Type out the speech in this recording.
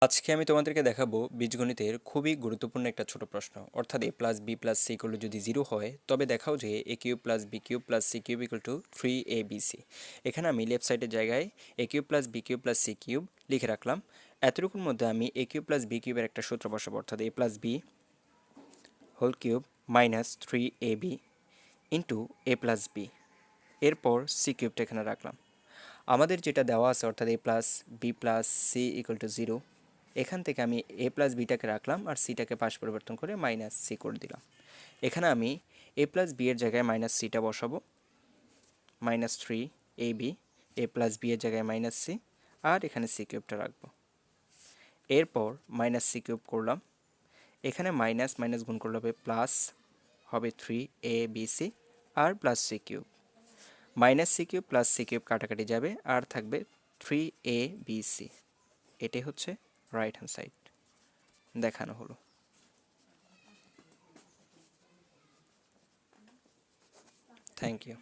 আজকে আমি তোমাদেরকে দেখাবো বীজগণিতের খুবই গুরুত্বপূর্ণ একটা ছোট প্রশ্ন, অর্থাৎ A plus B plus C equal যদি জিরো হয় তবে দেখাও যে A cube plus B cube plus C cube equal to 3abc। এখানে আমি লেফট সাইডের জায়গায় A cube plus B cube plus C cube লিখে রাখলাম। এতটুকুর মধ্যে আমি এ কিউব প্লাস বি কিউবের একটা সূত্র বসাবো, অর্থাৎ A plus B whole cube minus 3ab into A plus B. এরপর সি কিউবটা এখানে রাখলাম। আমাদের যেটা দেওয়া আছে অর্থাৎ A plus B plus C equal to zero, এখান থেকে আমি এ প্লাস বিটাকে রাখলাম আর সিটাকে পাশ পরিবর্তন করে মাইনাস সি করে দিলাম। এখানে আমি এ প্লাস বি এর জায়গায় মাইনাস সিটা বসাবো, মাইনাস 3ab, এ প্লাস বি এর জায়গায় মাইনাস সি, আর এখানে সি কিউবটা রাখবো। এরপর মাইনাস সি কিউব করলাম, এখানে মাইনাস মাইনাস গুণ করলে হবে প্লাস, হবে 3abc আর plus C cube. Minus C cube plus C cube কাটাকাটি যাবে আর থাকবে 3abc। এটাই হচ্ছে রাইট হ্যান্ড সাইড দেখানো হলো। Thank you.